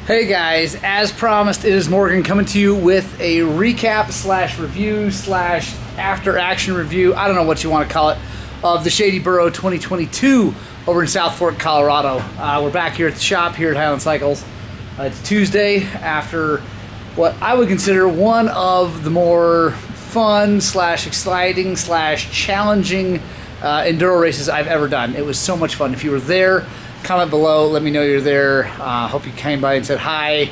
Hey guys, as promised, it is Morgan coming to you with a recap slash review slash after action review, I don't know what you want to call it, of the Shady Burro 2022 over in South Fork, Colorado. We're back here at the shop here at Highland Cycles. It's Tuesday after what I would consider one of the more fun slash exciting slash challenging enduro races I've ever done. It was so much fun. If you were there, comment below, let me know you're there. Hope you came by and said hi.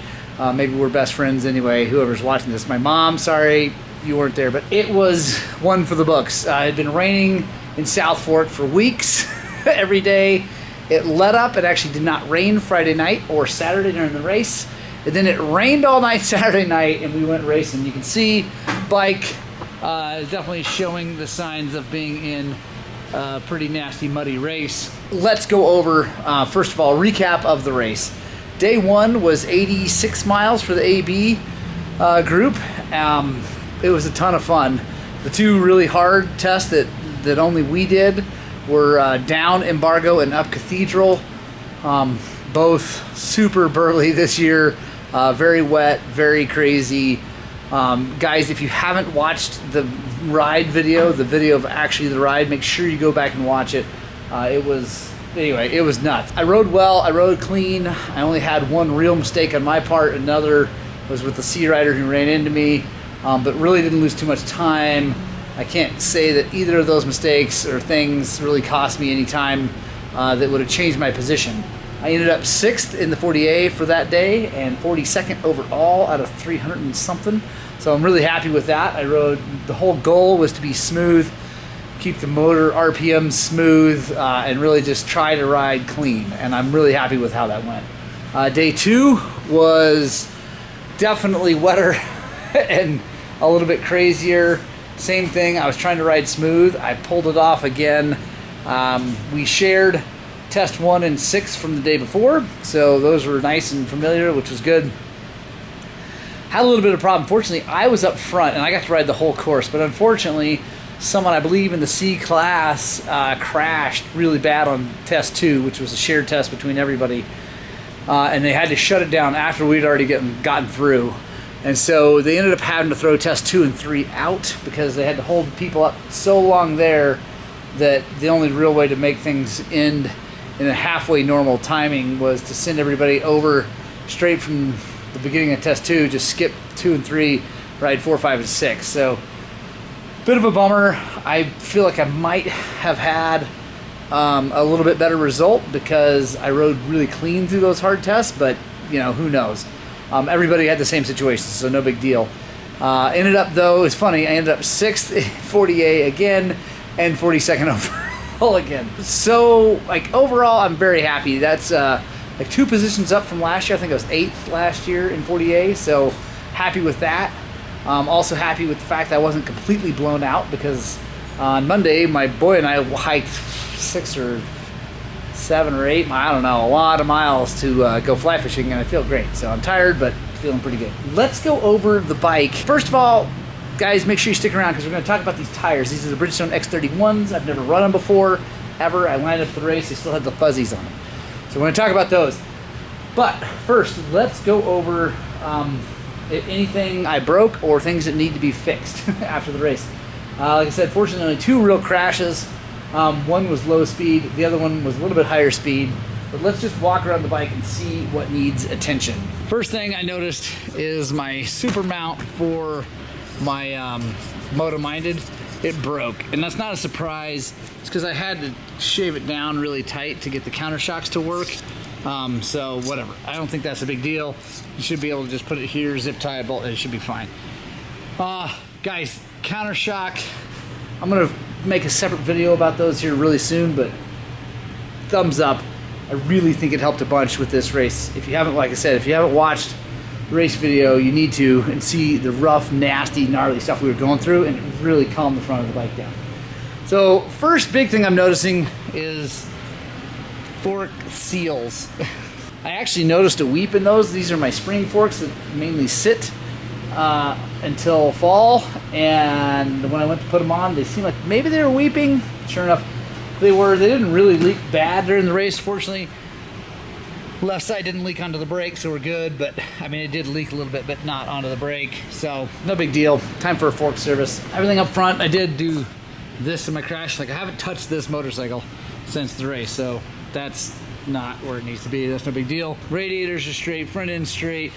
Maybe we're best friends anyway, whoever's watching this. My mom, sorry you weren't there, but it was one for the books. It had been raining in South Fork for weeks, every day. It let up. It actually did not rain Friday night or Saturday during the race. And then it rained all night Saturday night and we went racing. You can see bike is definitely showing the signs of being in a pretty nasty, muddy race. Let's go over, first of all, recap of the race. Day one was 86 miles for the AB group. It was a ton of fun. The two really hard tests that only we did were down Embargo and up Cathedral. Both super burly this year, very wet, very crazy. Guys, if you haven't watched the ride video, the video of actually the ride, make sure you go back and watch it. It was nuts. I rode well, I rode clean. I only had one real mistake on my part. Another was with the Sea Rider who ran into me, but really didn't lose too much time. I can't say that either of those mistakes or things really cost me any time that would have changed my position. I ended up 6th in the 40A for that day and 42nd overall out of 300 and something. So I'm really happy with that. The whole goal was to be smooth, keep the motor RPM smooth, and really just try to ride clean. And I'm really happy with how that went. Day two was definitely wetter and a little bit crazier. Same thing, I was trying to ride smooth. I pulled it off again. We shared test 1 and 6 from the day before, so those were nice and familiar, which was good. Had a little bit of problem. Fortunately, I was up front and I got to ride the whole course, but unfortunately, someone I believe in the C class crashed really bad on test 2, which was a shared test between everybody, and they had to shut it down after we'd already gotten through. And so they ended up having to throw test 2 and 3 out because they had to hold people up so long there that the only real way to make things end in a halfway normal timing was to send everybody over straight from the beginning of test 2, just skip 2 and 3, ride 4, 5, and 6. So bit of a bummer. I feel like I might have had a little bit better result because I rode really clean through those hard tests, but you know, who knows? Everybody had the same situation, so no big deal. Ended up though, it's funny, I ended up 6th in 40A again and 42nd overall again. So like overall, I'm very happy. That's like 2 positions up from last year. I think I was 8th last year in 40A, so happy with that. Also happy with the fact that I wasn't completely blown out because on Monday, my boy and I hiked 6 or 7 or 8, I don't know, a lot of miles to go fly fishing, and I feel great. So I'm tired, but feeling pretty good. Let's go over the bike. First of all, guys, make sure you stick around because we're going to talk about these tires. These are the Bridgestone X31s. I've never run them before, ever. I lined up for the race. They still had the fuzzies on them. So we're going to talk about those. But first, let's go over anything I broke or things that need to be fixed after the race. Like I said, fortunately, only 2 real crashes. One was low speed, the other one was a little bit higher speed. But let's just walk around the bike and see what needs attention. First thing I noticed is my super mount for my Moto Minded. It broke, and that's not a surprise. It's because I had to shave it down really tight to get the counter shocks to work. So whatever, I don't think that's a big deal. You should be able to just put it here, zip tie a bolt, and it should be fine. Guys, counter shock, I'm gonna make a separate video about those here really soon, but thumbs up. I really think it helped a bunch with this race. If you haven't, like I said, if you haven't watched the race video, you need to, and see the rough, nasty, gnarly stuff we were going through, and it really calmed the front of the bike down. So first big thing I'm noticing is fork seals. I actually noticed a weep in those. These are my spring forks that mainly sit until fall, and when I went to put them on, they seemed like maybe they were weeping. Sure enough, they were. They didn't really leak bad during the race. Fortunately, Left side didn't leak onto the brake, so we're good, but I mean, it did leak a little bit, but not onto the brake, so no big deal. Time for a fork service. Everything up front, I did do this in my crash. Like, I haven't touched this motorcycle since the race, so that's not where it needs to be. That's no big deal. Radiators are straight, front end straight.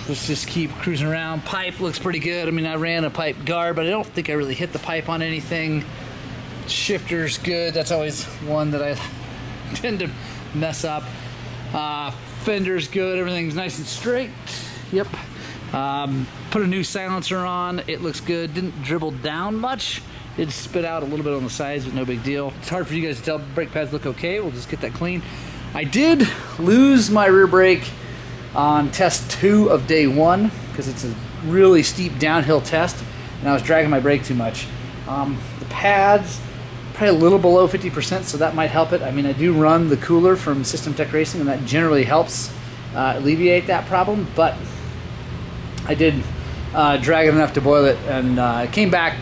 Let's just keep cruising around. Pipe looks pretty good. I mean, I ran a pipe guard, but I don't think I really hit the pipe on anything. Shifter's good. That's always one that I tend to mess up. Fender's good. Everything's nice and straight. Yep. Put a new silencer on. It looks good. Didn't dribble down much. It spit out a little bit on the sides, but no big deal. It's hard for you guys to tell. Brake pads look okay. We'll just get that clean. I did lose my rear brake on test 2 of day 1 because it's a really steep downhill test, and I was dragging my brake too much. The pads probably a little below 50%, so that might help it. I mean, I do run the cooler from System Tech Racing, and that generally helps alleviate that problem, but I did drag it enough to boil it, and it came back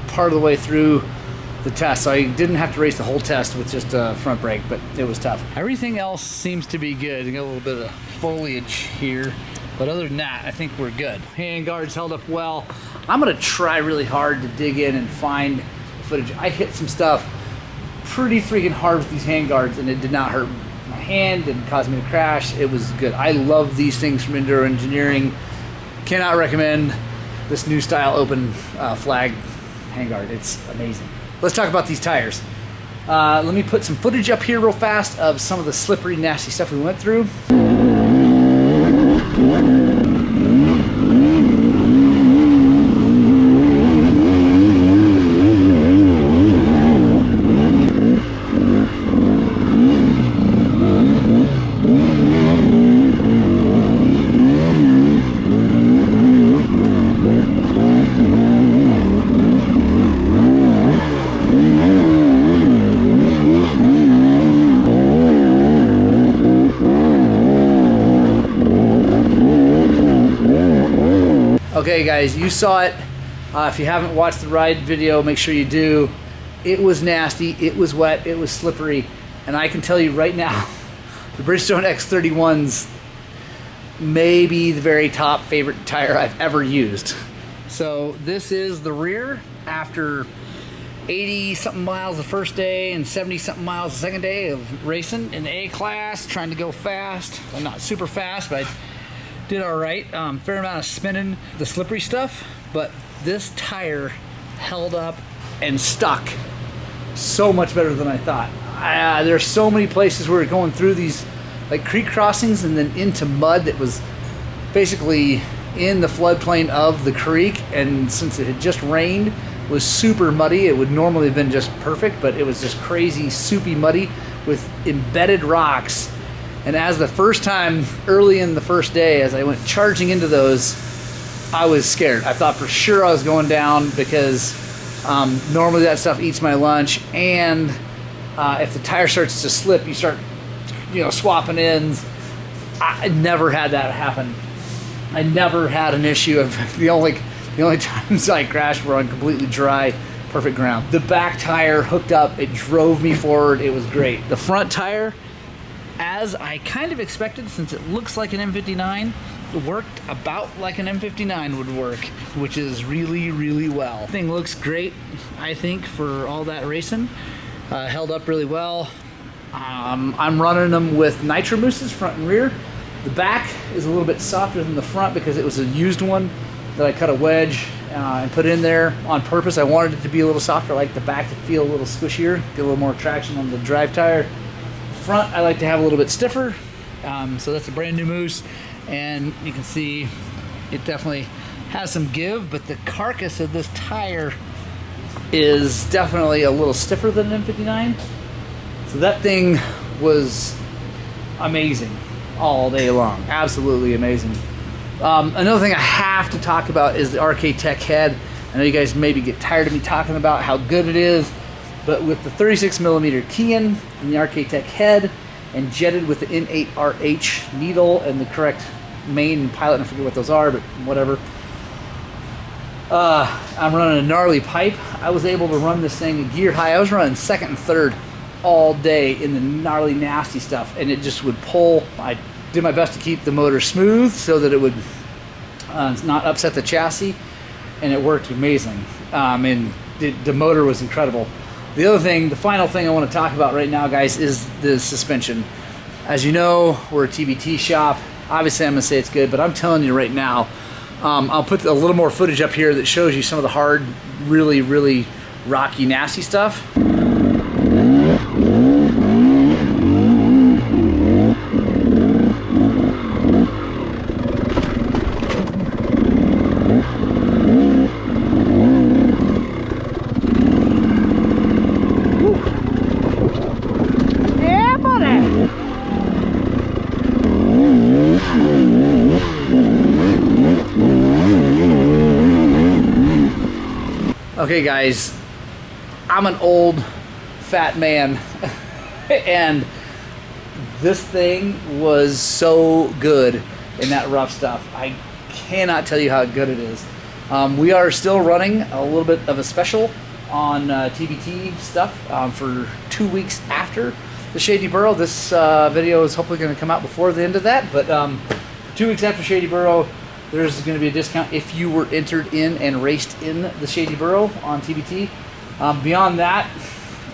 part of the way through the test, so I didn't have to race the whole test with just a front brake, but it was tough. Everything else seems to be good. You got a little bit of foliage here, but other than that, I think we're good. Hand guards held up well. I'm gonna try really hard to dig in and find footage. I hit some stuff pretty freaking hard with these hand guards, and it did not hurt my hand, didn't cause me to crash. It was good. I love these things from Enduro Engineering. Cannot recommend this new style open flag handguard. It's amazing. Let's talk about these tires. Let me put some footage up here real fast of some of the slippery, nasty stuff we went through. Okay guys, you saw it. If you haven't watched the ride video, make sure you do. It was nasty, it was wet, it was slippery, and I can tell you right now, the Bridgestone X31's maybe the very top favorite tire I've ever used. So this is the rear after 80 something miles the first day and 70 something miles the second day of racing in the A class, trying to go fast. Well, not super fast, but I did all right. Fair amount of spinning the slippery stuff, but this tire held up and stuck so much better than I thought. There's so many places where we're going through these like creek crossings and then into mud that was basically in the floodplain of the creek, and since it had just rained, it was super muddy. It would normally have been just perfect, but it was just crazy soupy muddy with embedded rocks. And as the first time, early in the first day, as I went charging into those, I was scared. I thought for sure I was going down because normally that stuff eats my lunch, and if the tire starts to slip, you start, swapping ends. I never had that happen. I never had an issue of the only times I crashed were on completely dry, perfect ground. The back tire hooked up, it drove me forward, it was great. The front tire, as I kind of expected, since it looks like an M59, it worked about like an M59 would work, which is really, really well. The thing looks great, I think, for all that racing. Held up really well. I'm running them with nitro mousses front and rear. The back is a little bit softer than the front because it was a used one that I cut a wedge and put in there on purpose. I wanted it to be a little softer. I like the back to feel a little squishier, get a little more traction on the drive tire. Front I like to have a little bit stiffer, so that's a brand new mousse, and you can see it definitely has some give, but the carcass of this tire is definitely a little stiffer than an M59. So that thing was amazing all day long, absolutely amazing. Another thing I have to talk about is the RK Tech head. I know you guys maybe get tired of me talking about how good it is, but with the 36mm key-in and the RK Tech head, and jetted with the N8RH needle and the correct main and pilot, I forget what those are, but whatever. I'm running a gnarly pipe. I was able to run this thing gear high. I was running second and third all day in the gnarly, nasty stuff, and it just would pull. I did my best to keep the motor smooth so that it would not upset the chassis, and it worked amazing. And the motor was incredible. The other thing, the final thing I want to talk about right now, guys, is the suspension. As you know, we're a TBT shop. Obviously, I'm going to say it's good, but I'm telling you right now, I'll put a little more footage up here that shows you some of the hard, really, really rocky, nasty stuff. Okay guys, I'm an old fat man and this thing was so good in that rough stuff. I cannot tell you how good it is. We are still running a little bit of a special on TBT stuff for 2 weeks after the Shady Burro. This video is hopefully going to come out before the end of that, but 2 weeks after Shady Burro, there's going to be a discount if you were entered in and raced in the Shady Burro on TBT. Beyond that,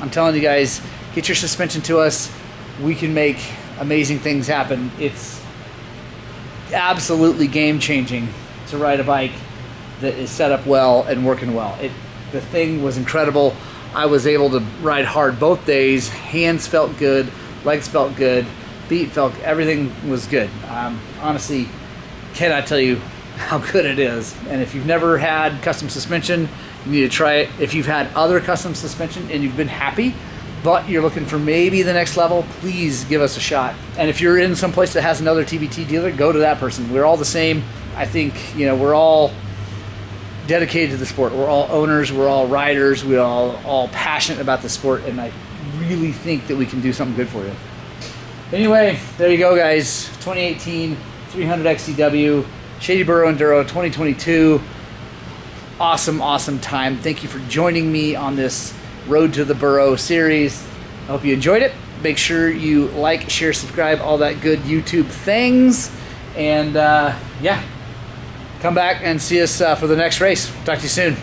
I'm telling you guys, get your suspension to us. We can make amazing things happen. It's absolutely game-changing to ride a bike that is set up well and working well. The thing was incredible. I was able to ride hard both days. Hands felt good, legs felt good, feet felt, everything was good. Honestly, cannot tell you how good it is. And if you've never had custom suspension, you need to try it. If you've had other custom suspension and you've been happy, but you're looking for maybe the next level, please give us a shot. And if you're in some place that has another TBT dealer, go to that person. We're all the same. I think, you know, we're all dedicated to the sport. We're all owners, we're all riders, we're all passionate about the sport, and I really think that we can do something good for you. Anyway, there you go guys, 2018 300 XCW, Shady Burro Enduro 2022. Awesome, awesome time. Thank you for joining me on this Road to the Burro series. I hope you enjoyed it. Make sure you like, share, subscribe, all that good YouTube things. And yeah, come back and see us for the next race. Talk to you soon.